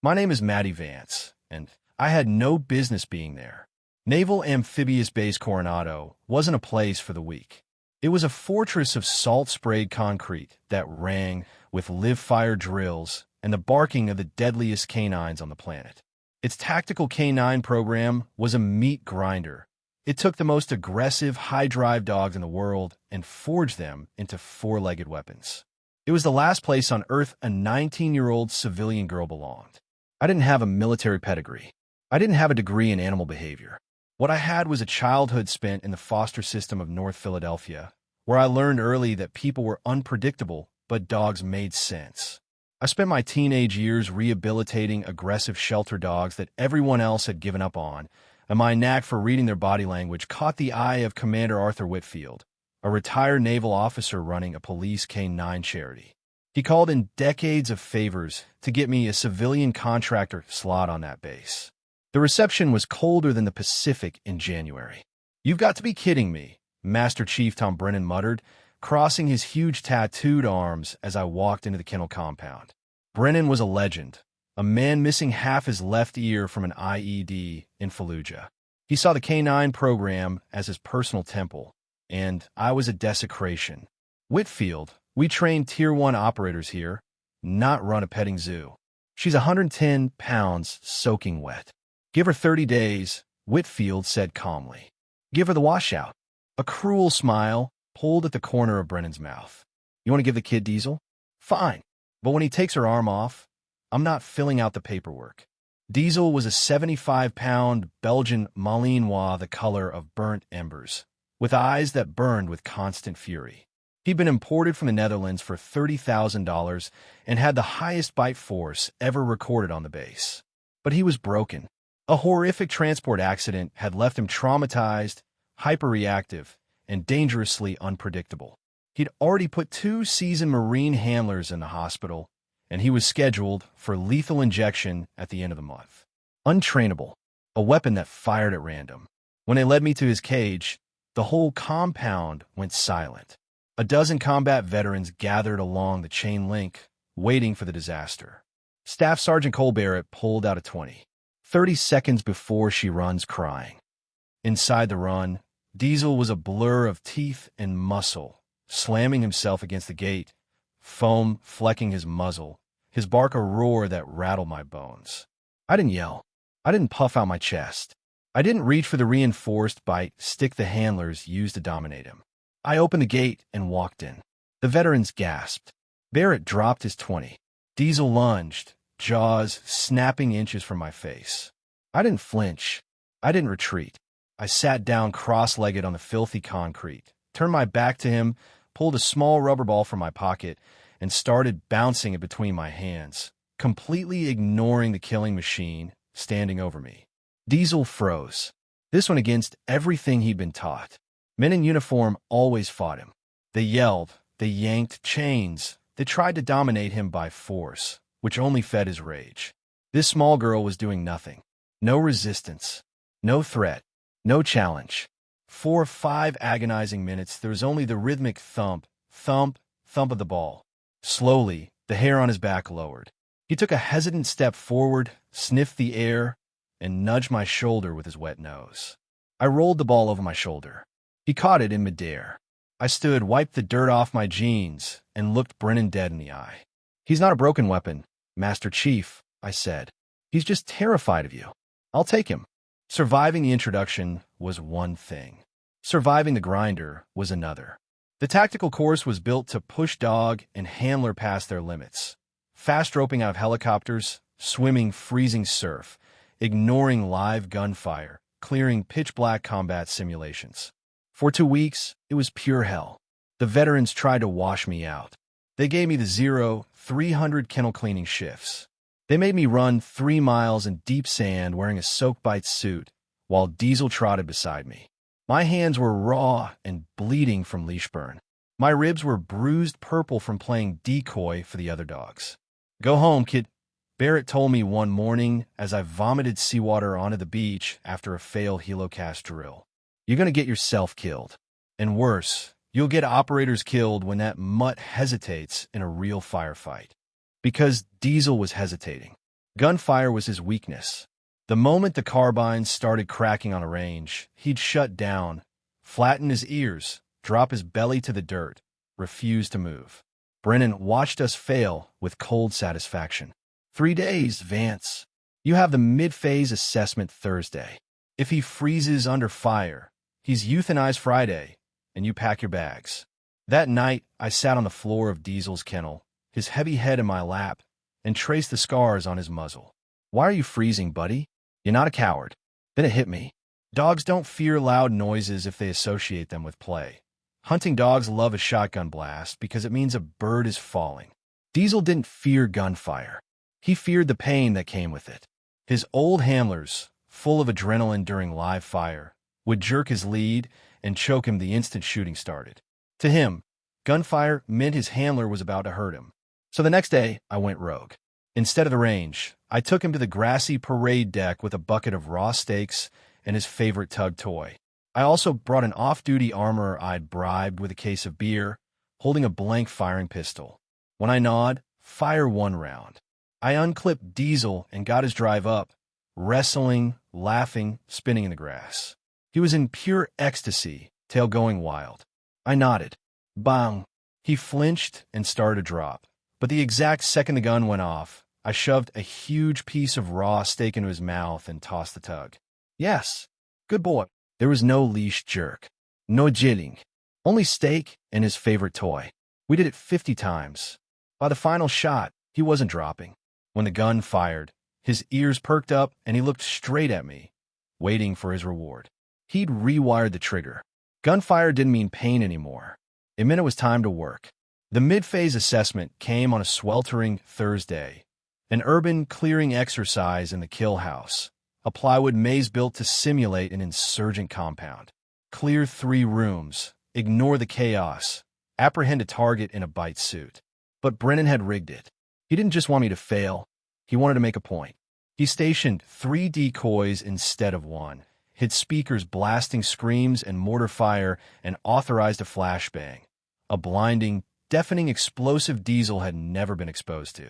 My name is Matty Vance, and I had no business being there. Naval Amphibious Base Coronado wasn't a place for the weak. It was a fortress of salt-sprayed concrete that rang with live-fire drills and the barking of the deadliest canines on the planet. Its tactical K-9 program was a meat grinder. It took the most aggressive, high-drive dogs in the world and forged them into four-legged weapons. It was the last place on Earth a 19-year-old civilian girl belonged. I didn't have a military pedigree. I didn't have a degree in animal behavior. What I had was a childhood spent in the foster system of North Philadelphia, where I learned early that people were unpredictable, but dogs made sense. I spent my teenage years rehabilitating aggressive shelter dogs that everyone else had given up on, and my knack for reading their body language caught the eye of Commander Arthur Whitfield, a retired naval officer running a police K-9 charity. He called in decades of favors to get me a civilian contractor slot on that base. The reception was colder than the Pacific in January. "You've got to be kidding me," Master Chief Tom Brennan muttered, crossing his huge tattooed arms as I walked into the kennel compound. Brennan was a legend, a man missing half his left ear from an IED in Fallujah. He saw the K-9 program as his personal temple, and I was a desecration. "Whitfield, we train Tier 1 operators here, not run a petting zoo. She's 110 pounds soaking wet. Give her 30 days, Whitfield said calmly. Give her the washout." A cruel smile pulled at the corner of Brennan's mouth. "You want to give the kid Diesel? Fine. But when he takes her arm off, I'm not filling out the paperwork." Diesel was a 75-pound Belgian Malinois the color of burnt embers, with eyes that burned with constant fury. He'd been imported from the Netherlands for $30,000 and had the highest bite force ever recorded on the base. But he was broken. A horrific transport accident had left him traumatized, hyperreactive, and dangerously unpredictable. He'd already put 2 seasoned Marine handlers in the hospital, and he was scheduled for lethal injection at the end of the month. Untrainable, a weapon that fired at random. When they led me to his cage, the whole compound went silent. A dozen combat veterans gathered along the chain link, waiting for the disaster. Staff Sergeant Cole Barrett pulled out a 20. 30 seconds before she runs crying. Inside the run, Diesel was a blur of teeth and muscle, slamming himself against the gate, foam flecking his muzzle, his bark a roar that rattled my bones. I didn't yell. I didn't puff out my chest. I didn't reach for the reinforced bite stick the handlers used to dominate him. I opened the gate and walked in. The veterans gasped. Barrett dropped his 20. Diesel lunged, jaws snapping inches from my face. I didn't flinch. I didn't retreat. I sat down cross-legged on the filthy concrete, turned my back to him, pulled a small rubber ball from my pocket, and started bouncing it between my hands, completely ignoring the killing machine standing over me. Diesel froze. This went against everything he'd been taught. Men in uniform always fought him. They yelled, they yanked chains, they tried to dominate him by force, which only fed his rage. This small girl was doing nothing. No resistance. No threat. No challenge. 4 or 5 agonizing minutes, there was only the rhythmic thump, thump, thump of the ball. Slowly, the hair on his back lowered. He took a hesitant step forward, sniffed the air, and nudged my shoulder with his wet nose. I rolled the ball over my shoulder. He caught it in midair. I stood, wiped the dirt off my jeans, and looked Brennan dead in the eye. "He's not a broken weapon, Master Chief," I said. "He's just terrified of you. I'll take him." Surviving the introduction was one thing. Surviving the grinder was another. The tactical course was built to push dog and handler past their limits. Fast roping out of helicopters, swimming freezing surf, ignoring live gunfire, clearing pitch-black combat simulations. For 2 weeks, it was pure hell. The veterans tried to wash me out. They gave me the 0-300 kennel cleaning shifts. They made me run 3 miles in deep sand wearing a soak-bite suit while Diesel trotted beside me. My hands were raw and bleeding from leash burn. My ribs were bruised purple from playing decoy for the other dogs. "Go home, kid," Barrett told me one morning as I vomited seawater onto the beach after a failed helocast drill. "You're going to get yourself killed. And worse, you'll get operators killed when that mutt hesitates in a real firefight." Because Diesel was hesitating. Gunfire was his weakness. The moment the carbines started cracking on a range, he'd shut down, flatten his ears, drop his belly to the dirt, refuse to move. Brennan watched us fail with cold satisfaction. 3 days, Vance. You have the mid-phase assessment Thursday. If he freezes under fire, he's euthanized Friday, and you pack your bags. That night, I sat on the floor of Diesel's kennel, his heavy head in my lap, and traced the scars on his muzzle. Why are you freezing, buddy? You're not a coward. Then it hit me. Dogs don't fear loud noises if they associate them with play. Hunting dogs love a shotgun blast because it means a bird is falling. Diesel didn't fear gunfire. He feared the pain that came with it. His old handlers, full of adrenaline during live fire, would jerk his lead and choke him the instant shooting started. To him, gunfire meant his handler was about to hurt him. So the next day, I went rogue. Instead of the range, I took him to the grassy parade deck with a bucket of raw steaks and his favorite tug toy. I also brought an off-duty armorer I'd bribed with a case of beer, holding a blank firing pistol. When I gnawed, fire 1 round. I unclipped Diesel and got his drive up, wrestling, laughing, spinning in the grass. He was in pure ecstasy, tail going wild. I nodded. Bang! He flinched and started to drop. But the exact second the gun went off, I shoved a huge piece of raw steak into his mouth and tossed the tug. Yes, good boy. There was no leash jerk. No jilling. Only steak and his favorite toy. We did it 50 times. By the final shot, he wasn't dropping. When the gun fired, his ears perked up and he looked straight at me, waiting for his reward. He'd rewired the trigger. Gunfire didn't mean pain anymore. It meant it was time to work. The mid-phase assessment came on a sweltering Thursday, an urban clearing exercise in the kill house, a plywood maze built to simulate an insurgent compound. Clear 3 rooms, ignore the chaos, apprehend a target in a bite suit. But Brennan had rigged it. He didn't just want me to fail, he wanted to make a point. He stationed 3 decoys instead of 1, hid speakers blasting screams and mortar fire, and authorized a flashbang, a blinding, deafening explosive Diesel had never been exposed to.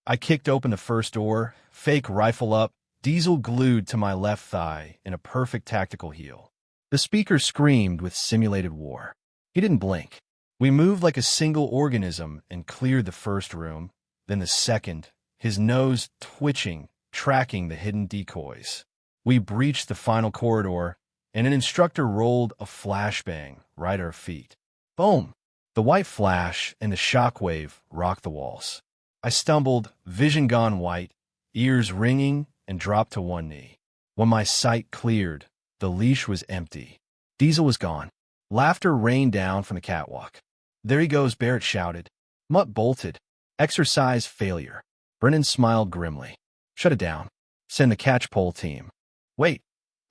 I kicked open the first door, fake rifle up, Diesel glued to my left thigh in a perfect tactical heel. The speaker screamed with simulated war. He didn't blink. We moved like a single organism and cleared the first room, then the second, his nose twitching, tracking the hidden decoys. We breached the final corridor, and an instructor rolled a flashbang right at our feet. Boom! The white flash and the shockwave rocked the walls. I stumbled, vision gone white, ears ringing, and dropped to one knee. When my sight cleared, the leash was empty. Diesel was gone. Laughter rained down from the catwalk. There he goes, Barrett shouted. Mutt bolted. Exercise failure. Brennan smiled grimly. Shut it down. Send the catch-pole team. Wait,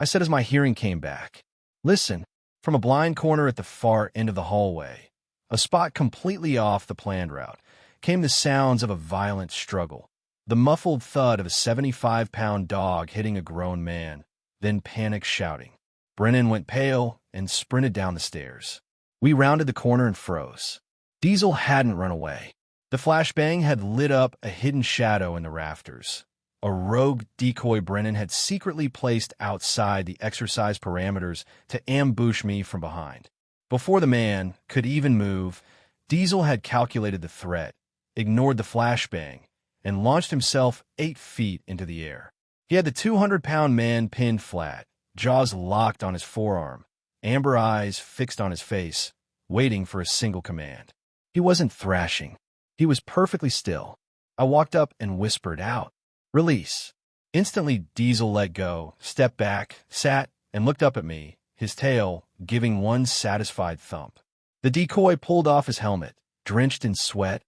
I said as my hearing came back. Listen, from a blind corner at the far end of the hallway, a spot completely off the planned route, came the sounds of a violent struggle. The muffled thud of a 75-pound dog hitting a grown man, then panic shouting. Brennan went pale and sprinted down the stairs. We rounded the corner and froze. Diesel hadn't run away. The flashbang had lit up a hidden shadow in the rafters. A rogue decoy Brennan had secretly placed outside the exercise parameters to ambush me from behind. Before the man could even move, Diesel had calculated the threat, ignored the flashbang, and launched himself 8 feet into the air. He had the 200-pound man pinned flat, jaws locked on his forearm, amber eyes fixed on his face, waiting for a single command. He wasn't thrashing. He was perfectly still. I walked up and whispered out, "Release." Instantly, Diesel let go, stepped back, sat, and looked up at me, his tail giving one satisfied thump. The decoy pulled off his helmet, drenched in sweat,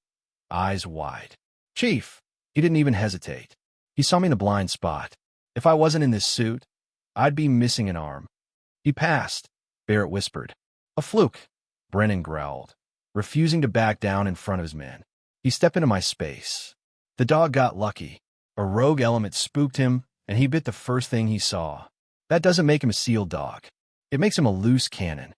eyes wide. "Chief." He didn't even hesitate. He saw me in a blind spot. If I wasn't in this suit, I'd be missing an arm. "He passed," Barrett whispered. "A fluke," Brennan growled, refusing to back down in front of his men. He stepped into my space. The dog got lucky. A rogue element spooked him, and he bit the first thing he saw. That doesn't make him a sealed dog. It makes him a loose cannon.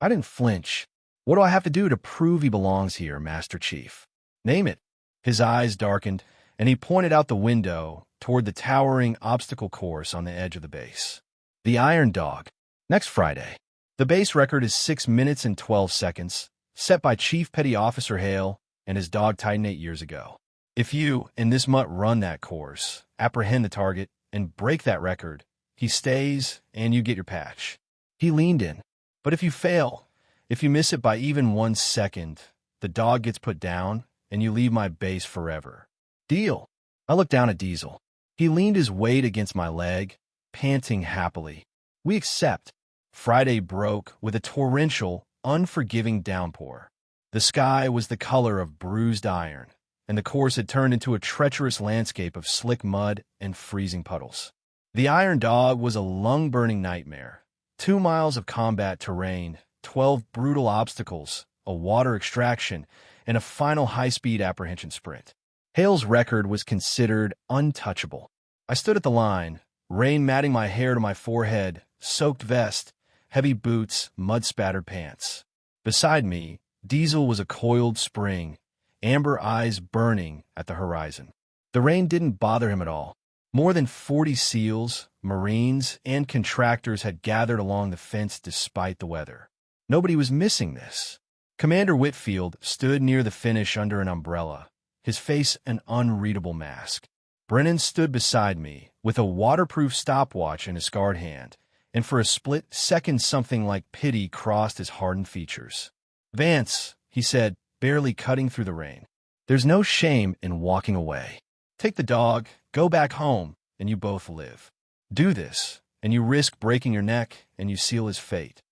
I didn't flinch. What do I have to do to prove he belongs here, Master Chief? Name it. His eyes darkened, and he pointed out the window toward the towering obstacle course on the edge of the base. The Iron Dog. Next Friday. The base record is 6 minutes and 12 seconds, set by Chief Petty Officer Hale and his dog Titan 8 years ago. If you, in this mutt, run that course, apprehend the target, and break that record, he stays and you get your patch. He leaned in. But if you fail, if you miss it by even 1 second, the dog gets put down and you leave my base forever. Deal. I looked down at Diesel. He leaned his weight against my leg, panting happily. We accept. Friday broke with a torrential, unforgiving downpour. The sky was the color of bruised iron, and the course had turned into a treacherous landscape of slick mud and freezing puddles. The Iron Dog was a lung-burning nightmare. 2 miles of combat terrain, 12 brutal obstacles, a water extraction, and a final high-speed apprehension sprint. Hale's record was considered untouchable. I stood at the line, rain matting my hair to my forehead, soaked vest, heavy boots, mud-spattered pants. Beside me, Diesel was a coiled spring, amber eyes burning at the horizon. The rain didn't bother him at all. More than 40 SEALs, Marines, and contractors had gathered along the fence despite the weather. Nobody was missing this. Commander Whitfield stood near the finish under an umbrella, his face an unreadable mask. Brennan stood beside me, with a waterproof stopwatch in his scarred hand, and for a split second something like pity crossed his hardened features. "Vance," he said, barely cutting through the rain, "there's no shame in walking away. Take the dog, go back home, and you both live. Do this, and you risk breaking your neck, and you seal his fate."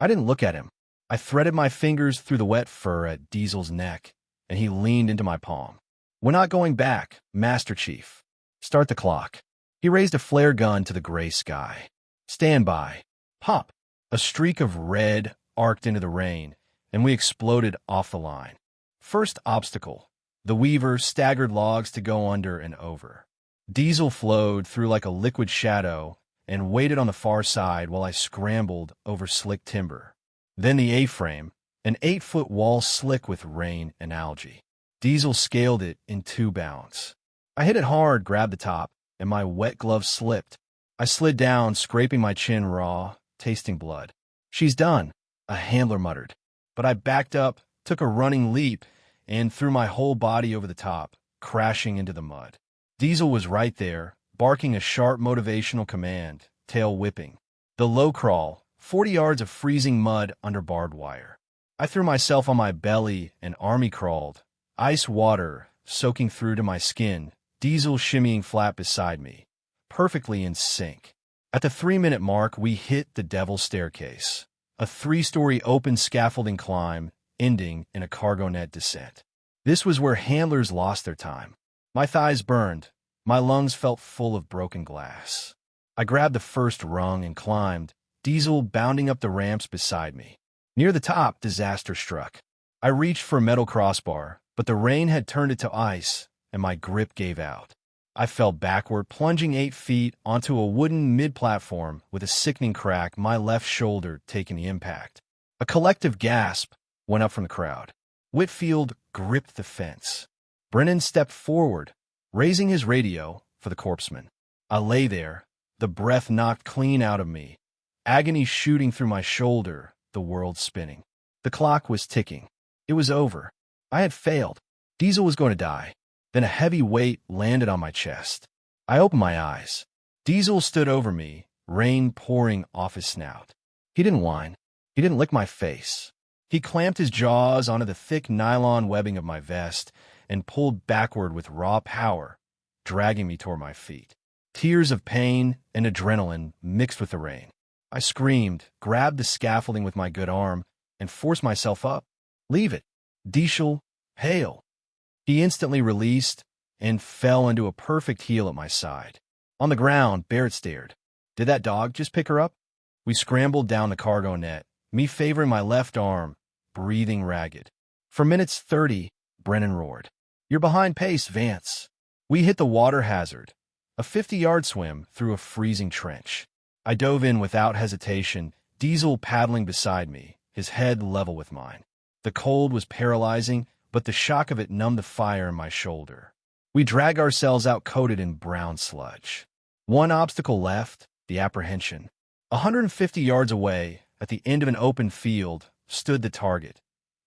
I didn't look at him. I threaded my fingers through the wet fur at Diesel's neck, and he leaned into my palm. "We're not going back, Master Chief. Start the clock." He raised a flare gun to the gray sky. "Stand by." Pop! A streak of red arced into the rain, and we exploded off the line. First obstacle. The Weaver staggered logs to go under and over. Diesel flowed through like a liquid shadow and waited on the far side while I scrambled over slick timber. Then the A-frame, an 8-foot wall slick with rain and algae. Diesel scaled it in 2 bounds. I hit it hard, grabbed the top, and my wet glove slipped. I slid down, scraping my chin raw, tasting blood. "She's done," a handler muttered. But I backed up, took a running leap, and threw my whole body over the top, crashing into the mud. Diesel was right there, barking a sharp motivational command, tail whipping. The low crawl, 40 yards of freezing mud under barbed wire. I threw myself on my belly and army crawled, ice water soaking through to my skin, Diesel shimmying flat beside me, perfectly in sync. At the 3-minute mark, we hit the Devil's Staircase, a 3-story open scaffolding climb ending in a cargo net descent. This was where handlers lost their time. My thighs burned. My lungs felt full of broken glass. I grabbed the first rung and climbed, Diesel bounding up the ramps beside me. Near the top, disaster struck. I reached for a metal crossbar, but the rain had turned it to ice, and my grip gave out. I fell backward, plunging 8 feet onto a wooden mid-platform with a sickening crack, my left shoulder taking the impact. A collective gasp went up from the crowd. Whitfield gripped the fence. Brennan stepped forward, raising his radio for the corpseman. I lay there, the breath knocked clean out of me, agony shooting through my shoulder, the world spinning. The clock was ticking. It was over. I had failed. Diesel was going to die. Then a heavy weight landed on my chest. I opened my eyes. Diesel stood over me, rain pouring off his snout. He didn't whine. He didn't lick my face. He clamped his jaws onto the thick nylon webbing of my vest and pulled backward with raw power, dragging me toward my feet. Tears of pain and adrenaline mixed with the rain. I screamed, grabbed the scaffolding with my good arm, and forced myself up. "Leave it. Diesel, Hale." He instantly released and fell into a perfect heel at my side. On the ground, Barrett stared. Did that dog just pick her up? We scrambled down the cargo net, me favoring my left arm, breathing ragged. For minutes 30, Brennan roared. "You're behind pace, Vance." We hit the water hazard, a 50-yard swim through a freezing trench. I dove in without hesitation, Diesel paddling beside me, his head level with mine. The cold was paralyzing, but the shock of it numbed the fire in my shoulder. We drag ourselves out coated in brown sludge. One obstacle left, the apprehension. 150 yards away, at the end of an open field, stood the target.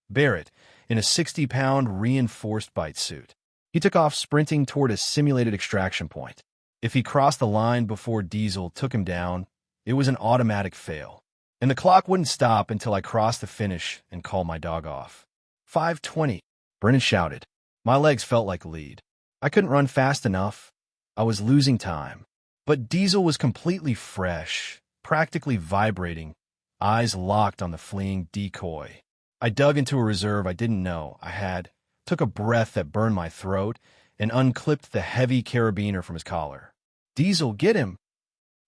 Barrett, in a 60-pound reinforced bite suit. He took off sprinting toward a simulated extraction point. If he crossed the line before Diesel took him down, it was an automatic fail. And the clock wouldn't stop until I crossed the finish and called my dog off. 5:20, Brennan shouted. My legs felt like lead. I couldn't run fast enough. I was losing time. But Diesel was completely fresh, practically vibrating, eyes locked on the fleeing decoy. I dug into a reserve I didn't know I had, took a breath that burned my throat, and unclipped the heavy carabiner from his collar. Diesel, get him!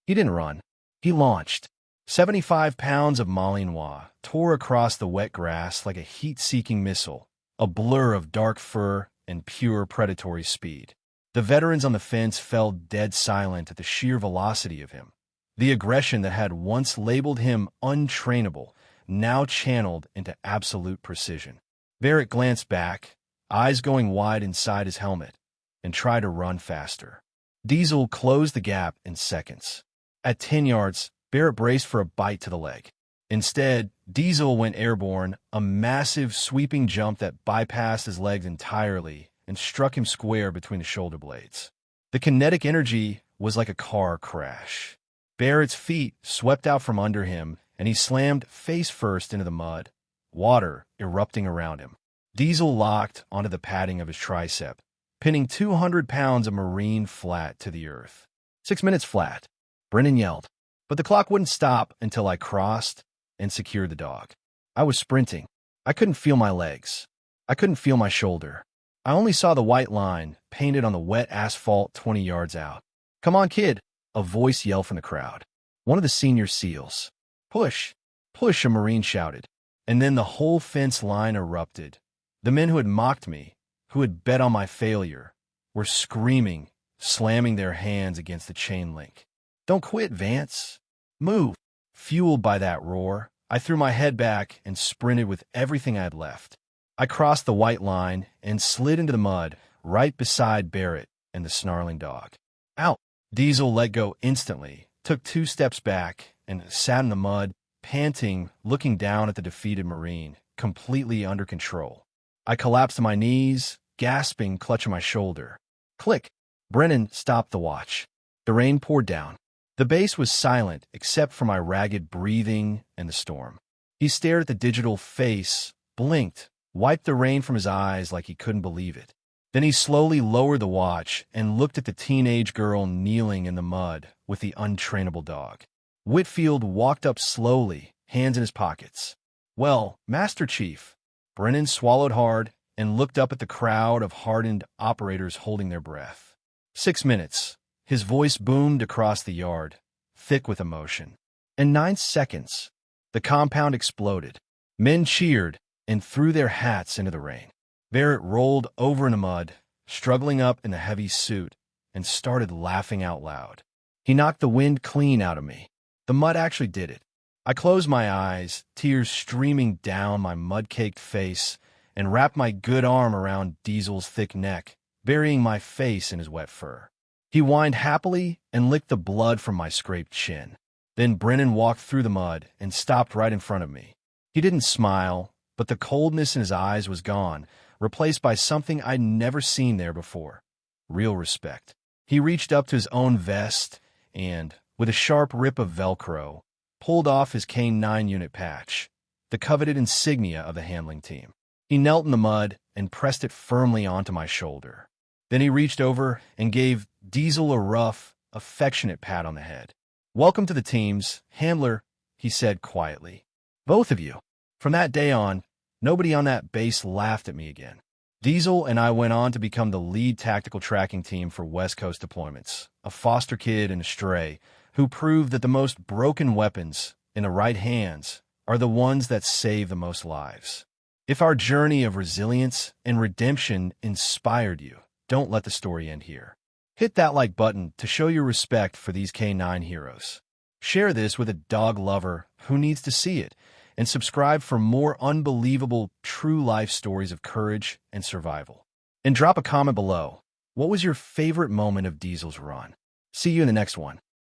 He didn't run. He launched. 75 pounds of Malinois tore across the wet grass like a heat-seeking missile, a blur of dark fur and pure predatory speed. The veterans on the fence fell dead silent at the sheer velocity of him. The aggression that had once labeled him untrainable now channeled into absolute precision. Barrett glanced back, eyes going wide inside his helmet, and tried to run faster. Diesel closed the gap in seconds. At 10 yards, Barrett braced for a bite to the leg. Instead, Diesel went airborne, a massive sweeping jump that bypassed his legs entirely and struck him square between the shoulder blades. The kinetic energy was like a car crash. Barrett's feet swept out from under him, and he slammed face first into the mud, water erupting around him. Diesel locked onto the padding of his tricep, pinning 200 pounds of marine flat to the earth. 6 minutes flat, Brennan yelled. But the clock wouldn't stop until I crossed and secured the dog. I was sprinting. I couldn't feel my legs. I couldn't feel my shoulder. I only saw the white line painted on the wet asphalt 20 yards out. Come on, kid, a voice yelled from the crowd. One of the senior SEALs. Push, push, a Marine shouted. And then the whole fence line erupted. The men who had mocked me, who had bet on my failure, were screaming, slamming their hands against the chain link. Don't quit, Vance. Move. Fueled by that roar, I threw my head back and sprinted with everything I had left. I crossed the white line and slid into the mud right beside Barrett and the snarling dog. Out! Diesel let go instantly, took 2 steps back, and sat in the mud, panting, looking down at the defeated Marine, completely under control. I collapsed to my knees, gasping, clutching my shoulder. Click! Brennan stopped the watch. The rain poured down. The base was silent except for my ragged breathing and the storm. He stared at the digital face, blinked, wiped the rain from his eyes like he couldn't believe it. Then he slowly lowered the watch and looked at the teenage girl kneeling in the mud with the untrainable dog. Whitfield walked up slowly, hands in his pockets. Well, Master Chief. Brennan swallowed hard and looked up at the crowd of hardened operators holding their breath. 6 minutes. His voice boomed across the yard, thick with emotion. In 9 seconds, the compound exploded. Men cheered and threw their hats into the rain. Barrett rolled over in the mud, struggling up in the heavy suit, and started laughing out loud. He knocked the wind clean out of me. The mud actually did it. I closed my eyes, tears streaming down my mud-caked face, and wrapped my good arm around Diesel's thick neck, burying my face in his wet fur. He whined happily and licked the blood from my scraped chin. Then Brennan walked through the mud and stopped right in front of me. He didn't smile, but the coldness in his eyes was gone, replaced by something I'd never seen there before. Real respect. He reached up to his own vest and, with a sharp rip of Velcro, pulled off his K-9 unit patch, the coveted insignia of the handling team. He knelt in the mud and pressed it firmly onto my shoulder. Then he reached over and gave Diesel a rough, affectionate pat on the head. Welcome to the teams, Handler, he said quietly. Both of you. From that day on, nobody on that base laughed at me again. Diesel and I went on to become the lead tactical tracking team for West Coast deployments, a foster kid and a stray, who proved that the most broken weapons in the right hands are the ones that save the most lives. If our journey of resilience and redemption inspired you, don't let the story end here. Hit that like button to show your respect for these K-9 heroes. Share this with a dog lover who needs to see it, and subscribe for more unbelievable, true life stories of courage and survival. And drop a comment below. What was your favorite moment of Diesel's run? See you in the next one.